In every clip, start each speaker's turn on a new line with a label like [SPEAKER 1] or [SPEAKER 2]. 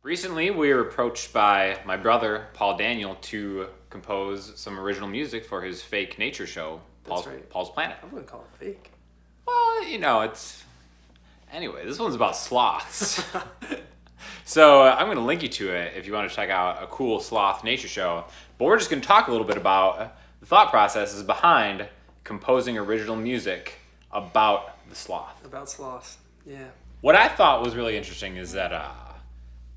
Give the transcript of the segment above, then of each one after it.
[SPEAKER 1] Recently, we were approached by my brother, Paul Daniel, to compose some original music for his fake nature show, Paul's Planet.
[SPEAKER 2] I wouldn't call it fake.
[SPEAKER 1] Well, it's... Anyway, this one's about sloths. So I'm going to link you to it if you want to check out a cool sloth nature show. But we're just going to talk a little bit about the thought processes behind composing original music about the sloth.
[SPEAKER 2] About sloths, yeah.
[SPEAKER 1] What I thought was really interesting is that...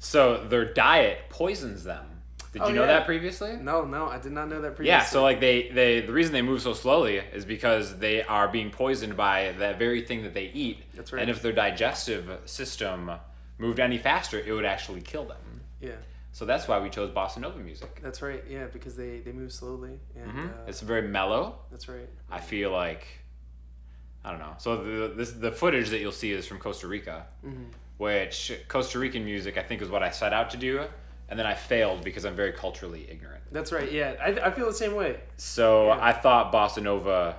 [SPEAKER 1] So their diet poisons them. Did you know that previously?
[SPEAKER 2] No, I did not know that previously.
[SPEAKER 1] Yeah, so like the reason they move so slowly is because they are being poisoned by that very thing that they eat.
[SPEAKER 2] That's right.
[SPEAKER 1] And if their digestive system moved any faster, it would actually kill them.
[SPEAKER 2] Yeah.
[SPEAKER 1] So that's why we chose bossa nova music.
[SPEAKER 2] That's right. Yeah, because they move slowly and
[SPEAKER 1] it's very mellow.
[SPEAKER 2] That's right.
[SPEAKER 1] I feel like I don't know. So the footage that you'll see is from Costa Rica. Mm-hmm. Which Costa Rican music I think is what I set out to do, and then I failed because I'm very culturally ignorant.
[SPEAKER 2] That's right, yeah. I feel the same way.
[SPEAKER 1] So I thought bossa nova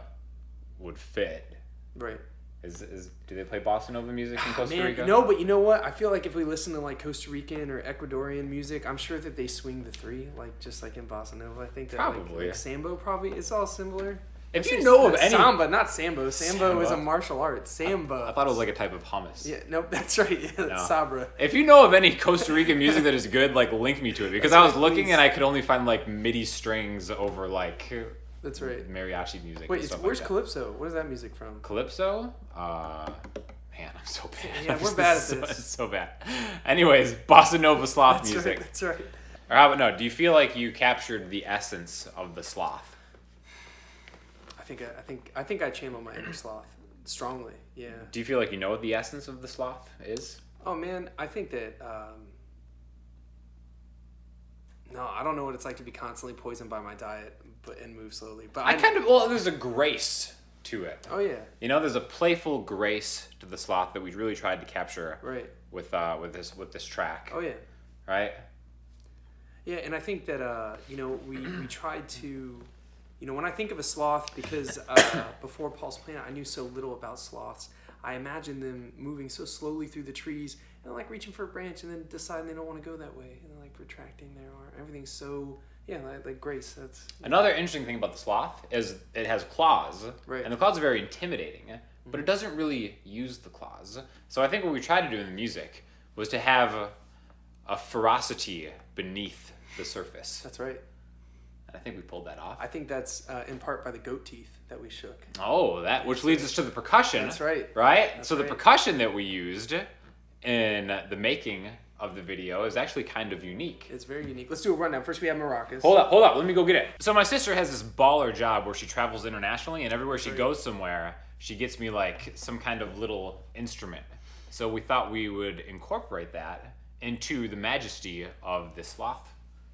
[SPEAKER 1] would fit.
[SPEAKER 2] Right.
[SPEAKER 1] Do they play bossa nova music in Costa Rica?
[SPEAKER 2] No, but you know what? I feel like if we listen to like Costa Rican or Ecuadorian music, I'm sure that they swing the three, just like in bossa nova. I think that
[SPEAKER 1] probably.
[SPEAKER 2] Like sambo probably, it's all similar.
[SPEAKER 1] If you know of any...
[SPEAKER 2] Samba, not sambo. Sambo is a martial art. Samba.
[SPEAKER 1] I thought it was like a type of hummus.
[SPEAKER 2] Yeah, no, that's right. Yeah, that's Sabra.
[SPEAKER 1] If you know of any Costa Rican music that is good, link me to it. Because I was looking and I could only find like MIDI strings over
[SPEAKER 2] That's right.
[SPEAKER 1] mariachi music.
[SPEAKER 2] Wait, where's Calypso? What is that music from?
[SPEAKER 1] Calypso? Man, I'm so bad.
[SPEAKER 2] Yeah, we're bad at this.
[SPEAKER 1] It's so bad. Anyways, bossa nova sloth music.
[SPEAKER 2] That's right.
[SPEAKER 1] Or how about no? Do you feel like you captured the essence of the sloth?
[SPEAKER 2] I think I channel my inner sloth strongly. Yeah.
[SPEAKER 1] Do you feel like you know what the essence of the sloth is?
[SPEAKER 2] Oh man, I think that no, I don't know what it's like to be constantly poisoned by my diet, and move slowly. But
[SPEAKER 1] there's a grace to it.
[SPEAKER 2] Oh yeah.
[SPEAKER 1] There's a playful grace to the sloth that we really tried to capture.
[SPEAKER 2] Right.
[SPEAKER 1] With this track.
[SPEAKER 2] Oh yeah.
[SPEAKER 1] Right.
[SPEAKER 2] Yeah, and I think that we tried to. When I think of a sloth, because before Paul's Planet, I knew so little about sloths. I imagine them moving so slowly through the trees and like reaching for a branch and then deciding they don't want to go that way and then like retracting their arm. Everything's so like grace. That's
[SPEAKER 1] another interesting thing about the sloth is it has claws,
[SPEAKER 2] right?
[SPEAKER 1] And the claws are very intimidating, but it doesn't really use the claws. So I think what we tried to do in the music was to have a ferocity beneath the surface.
[SPEAKER 2] That's right.
[SPEAKER 1] I think we pulled that off.
[SPEAKER 2] I think that's in part by the goat teeth that we shook.
[SPEAKER 1] Oh, which leads us to the percussion.
[SPEAKER 2] That's right.
[SPEAKER 1] Right? So the percussion that we used in the making of the video is actually kind of unique.
[SPEAKER 2] It's very unique. Let's do a rundown. First we have maracas.
[SPEAKER 1] Hold up. Let me go get it. So my sister has this baller job where she travels internationally, and everywhere she goes somewhere, she gets me like some kind of little instrument. So we thought we would incorporate that into the majesty of this sloth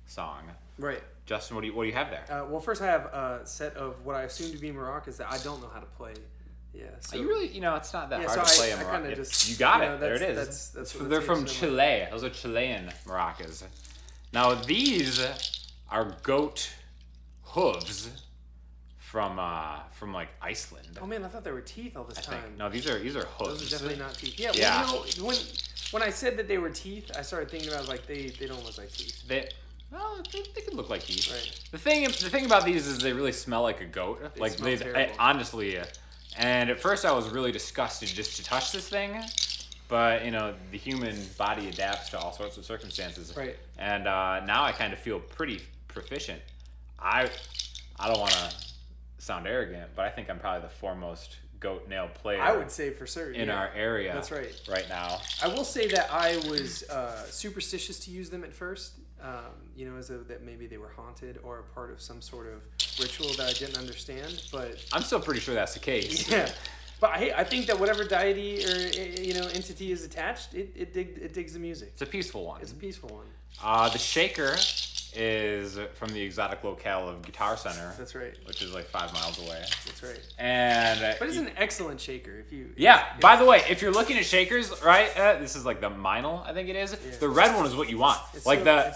[SPEAKER 1] song.
[SPEAKER 2] Right.
[SPEAKER 1] Justin, what do you have there?
[SPEAKER 2] Well, first I have a set of what I assume to be maracas that I don't know how to play. Yeah. So
[SPEAKER 1] you really, it's not that hard
[SPEAKER 2] so
[SPEAKER 1] to play a maraca. You got it. There it is. They're from Chile. Those are Chilean maracas. Now these are goat hooves from like Iceland.
[SPEAKER 2] Oh man, I thought they were teeth all this time.
[SPEAKER 1] No, these are hooves.
[SPEAKER 2] Those are definitely not teeth. Yeah.
[SPEAKER 1] Yeah.
[SPEAKER 2] Well, when I said that they were teeth, I started thinking about like they don't look like teeth.
[SPEAKER 1] Well, they could look like teeth.
[SPEAKER 2] Right.
[SPEAKER 1] The thing about these is they really smell like a goat. Honestly. And at first I was really disgusted just to touch this thing, but the human body adapts to all sorts of circumstances.
[SPEAKER 2] Right.
[SPEAKER 1] And now I kind of feel pretty proficient. I don't want to sound arrogant, but I think I'm probably the foremost goat nail player.
[SPEAKER 2] I would say for certain
[SPEAKER 1] in our area.
[SPEAKER 2] That's right.
[SPEAKER 1] Right now.
[SPEAKER 2] I will say that I was superstitious to use them at first. As though that maybe they were haunted or a part of some sort of ritual that I didn't understand. But
[SPEAKER 1] I'm still pretty sure that's the case.
[SPEAKER 2] Yeah. But I think that whatever deity or entity is attached, it digs the music.
[SPEAKER 1] It's a peaceful one.
[SPEAKER 2] It's a peaceful one.
[SPEAKER 1] The shaker is from the exotic locale of Guitar Center.
[SPEAKER 2] That's right.
[SPEAKER 1] Which is like 5 miles away.
[SPEAKER 2] That's right.
[SPEAKER 1] But
[SPEAKER 2] it's an excellent shaker.
[SPEAKER 1] By the way, if you're looking at shakers, right? This is like the Meinl, I think it is. Yeah. The red one is what you want.
[SPEAKER 2] It's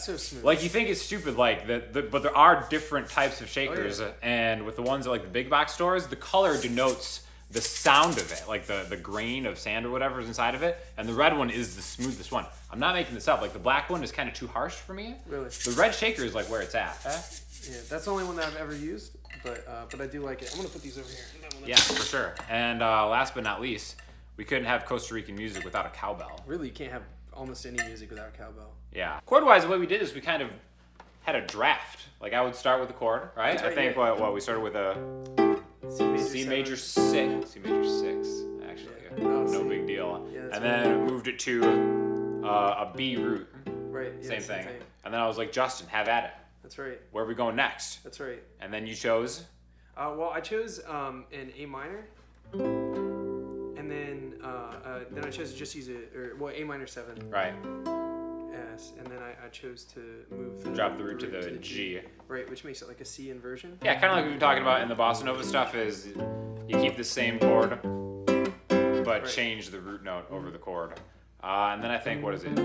[SPEAKER 2] so smooth.
[SPEAKER 1] Like you think it's stupid, but there are different types of shakers, and with the ones at like the big box stores, the color denotes the sound of it, like the grain of sand or whatever is inside of it, and the red one is the smoothest one. I'm not making this up. Like the black one is kind of too harsh for me.
[SPEAKER 2] Really?
[SPEAKER 1] The red shaker is like where it's at.
[SPEAKER 2] Yeah, that's the only one that I've ever used, but I do like it. I'm gonna put these over here.
[SPEAKER 1] Yeah, for sure. And last but not least, we couldn't have Costa Rican music without a cowbell.
[SPEAKER 2] Really, you can't have almost any music without a cowbell.
[SPEAKER 1] Yeah. Chord-wise, the way we did is we kind of had a draft. Like I would start with a chord, right?
[SPEAKER 2] That's right,
[SPEAKER 1] I think
[SPEAKER 2] yeah.
[SPEAKER 1] what we started with a C major 6, actually.
[SPEAKER 2] Oh,
[SPEAKER 1] no
[SPEAKER 2] C.
[SPEAKER 1] big deal.
[SPEAKER 2] Yeah, that's
[SPEAKER 1] and then moved it to a B root.
[SPEAKER 2] Right. Yeah,
[SPEAKER 1] Same thing. And then I was like, Justin, have at it.
[SPEAKER 2] That's right.
[SPEAKER 1] Where are we going next?
[SPEAKER 2] That's right.
[SPEAKER 1] And then you chose?
[SPEAKER 2] Well, I chose an A minor, and then I chose to just use A minor 7.
[SPEAKER 1] Right.
[SPEAKER 2] S, and then I chose to move
[SPEAKER 1] Drop the root to the G.
[SPEAKER 2] Right, which makes it like a C inversion.
[SPEAKER 1] Yeah, kind of like we've been talking about in the bossa nova stuff is you keep the same chord, but change the root note over the chord. And then I think, what is it?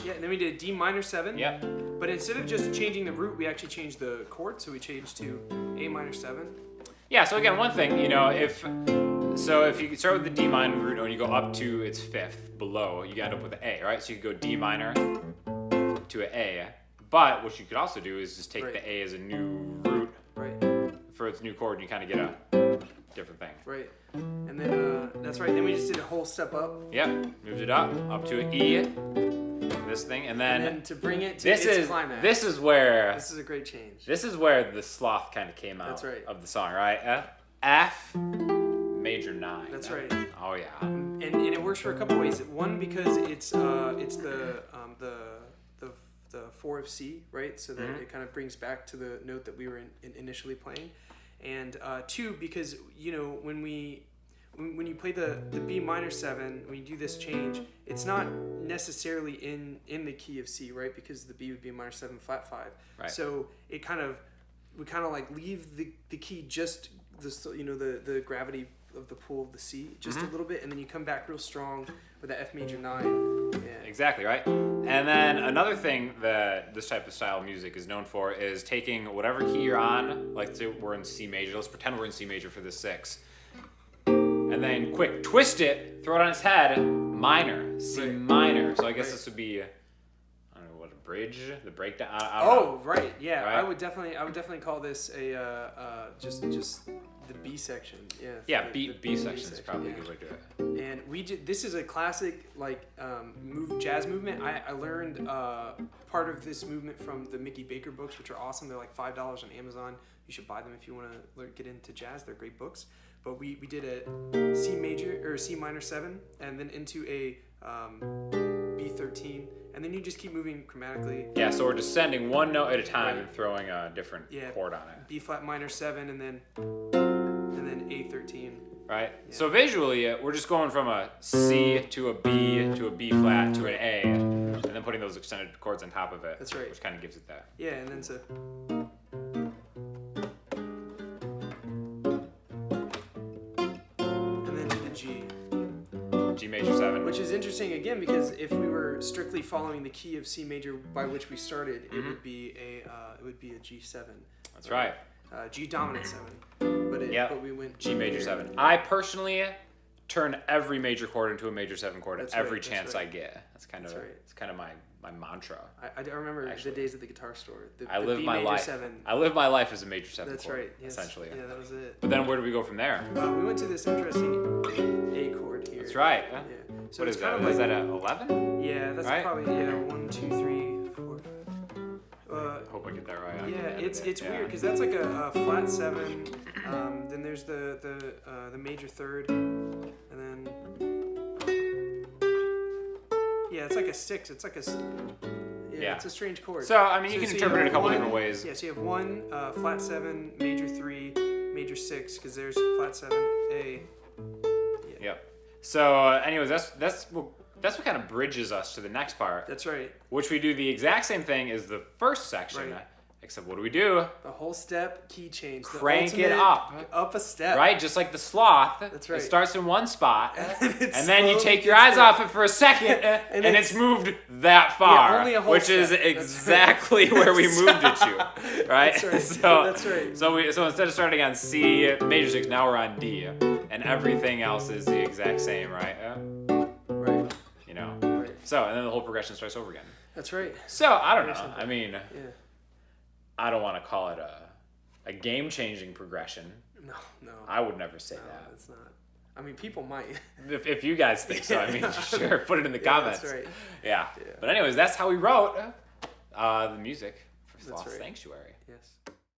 [SPEAKER 2] Yeah, and then we did D minor 7.
[SPEAKER 1] Yep.
[SPEAKER 2] But instead of just changing the root, we actually changed the chord, so we changed to A minor 7.
[SPEAKER 1] Yeah, so again, one thing, if you start with the D minor root note and you go up to its 5th below, you end up with an A, right? So you could go D minor to an A. But what you could also do is just take the A as a new root for its new chord, and you kind of get a different thing.
[SPEAKER 2] Right. And then, that's right, then we just did a whole step up.
[SPEAKER 1] Yep, moved it up to an E, this thing, and then
[SPEAKER 2] to bring it to its climax.
[SPEAKER 1] This is where...
[SPEAKER 2] This is a great change.
[SPEAKER 1] This is where the sloth kind of came out of the song, right? F major 9.
[SPEAKER 2] That's right.
[SPEAKER 1] Oh yeah.
[SPEAKER 2] And it works for a couple ways. One, because it's the 4 of C, right? So that it kind of brings back to the note that we were initially playing. And 2, because when you play the B minor 7, when you do this change, it's not necessarily in the key of C, right? Because the B would be minor 7 flat 5.
[SPEAKER 1] Right.
[SPEAKER 2] So we kind of like leave the key just the gravity of the pull of the C just a little bit, and then you come back real strong with the F major 9. Yeah.
[SPEAKER 1] Exactly, right? And then another thing that this type of style of music is known for is taking whatever key you're on, like say we're in C major, let's pretend we're in C major for the 6, and then quick twist it, throw it on its head, minor, C minor. So I guess this would be, I don't know, what, a bridge, the breakdown. I don't know.
[SPEAKER 2] Right, yeah.
[SPEAKER 1] Right?
[SPEAKER 2] I would definitely call this a just the B section. Yeah.
[SPEAKER 1] Yeah, B section is probably a good way to do it.
[SPEAKER 2] And this is a classic jazz movement. I learned part of this movement from the Mickey Baker books, which are awesome. They're like $5 on Amazon. You should buy them if you want to get into jazz. They're great books. But we did a C major or C minor 7, and then into a B13, and then you just keep moving chromatically.
[SPEAKER 1] Yeah, so we're descending one note at a time and throwing a different chord on it.
[SPEAKER 2] B flat minor 7, and then A13.
[SPEAKER 1] Right. Yeah. So visually, we're just going from a C to a B to a B flat to an A, and then putting those extended chords on top of it.
[SPEAKER 2] That's right.
[SPEAKER 1] Which kind of gives it that.
[SPEAKER 2] Yeah, and then so.
[SPEAKER 1] G major 7.
[SPEAKER 2] Which is interesting again, because if we were strictly following the key of C major by which we started, it would be a G7.
[SPEAKER 1] That's right.
[SPEAKER 2] G dominant 7. But we went
[SPEAKER 1] G major 7. I personally turn every major chord into a major 7 chord at every chance I get. That's kind of my mantra.
[SPEAKER 2] I remember the days at the guitar store.
[SPEAKER 1] I live my life.
[SPEAKER 2] 7.
[SPEAKER 1] I live my life as a major 7
[SPEAKER 2] That's
[SPEAKER 1] chord.
[SPEAKER 2] right. Yes.
[SPEAKER 1] Essentially.
[SPEAKER 2] Yeah, that was it.
[SPEAKER 1] But then where do we go from there?
[SPEAKER 2] We went to this interesting A chord here.
[SPEAKER 1] That's right.
[SPEAKER 2] Yeah. So
[SPEAKER 1] what is that? Is that an 11?
[SPEAKER 2] Yeah, that's probably 1, 2, 3, 4.
[SPEAKER 1] I hope I get that right.
[SPEAKER 2] Yeah, it's weird because that's like a flat 7. Then there's the major 3rd, and then it's like a 6. It's like a it's a strange chord.
[SPEAKER 1] So I mean, you can interpret it a couple different ways.
[SPEAKER 2] Yeah, so you have 1 flat 7, major 3, major 6, because there's flat 7, A. Yeah.
[SPEAKER 1] Yep. So, anyways, that's what kind of bridges us to the next part.
[SPEAKER 2] That's right.
[SPEAKER 1] Which we do the exact same thing as the first section, except what do we do?
[SPEAKER 2] The whole step key change.
[SPEAKER 1] Crank it up.
[SPEAKER 2] Up a step.
[SPEAKER 1] Right, just like the sloth.
[SPEAKER 2] That's right.
[SPEAKER 1] It starts in one spot,
[SPEAKER 2] and
[SPEAKER 1] then you take your eyes off it for a second, and it's moved that far,
[SPEAKER 2] only a whole
[SPEAKER 1] which
[SPEAKER 2] step.
[SPEAKER 1] is exactly where we moved it to, right?
[SPEAKER 2] That's right.
[SPEAKER 1] So instead of starting on C major 6, now we're on D, and and everything else is the exact same, right?
[SPEAKER 2] Right.
[SPEAKER 1] You know.
[SPEAKER 2] Right.
[SPEAKER 1] So, and then the whole progression starts over again.
[SPEAKER 2] That's right.
[SPEAKER 1] So, I don't know. I mean,
[SPEAKER 2] Yeah.
[SPEAKER 1] I don't want to call it a game-changing progression.
[SPEAKER 2] No.
[SPEAKER 1] I would never say
[SPEAKER 2] No,
[SPEAKER 1] that.
[SPEAKER 2] it's not. I mean, people might.
[SPEAKER 1] If you guys think so, I mean, sure, put it in the comments.
[SPEAKER 2] That's right.
[SPEAKER 1] Yeah.
[SPEAKER 2] Yeah.
[SPEAKER 1] But anyways, that's how we wrote the music for Sloth
[SPEAKER 2] right.
[SPEAKER 1] Sanctuary.
[SPEAKER 2] Yes.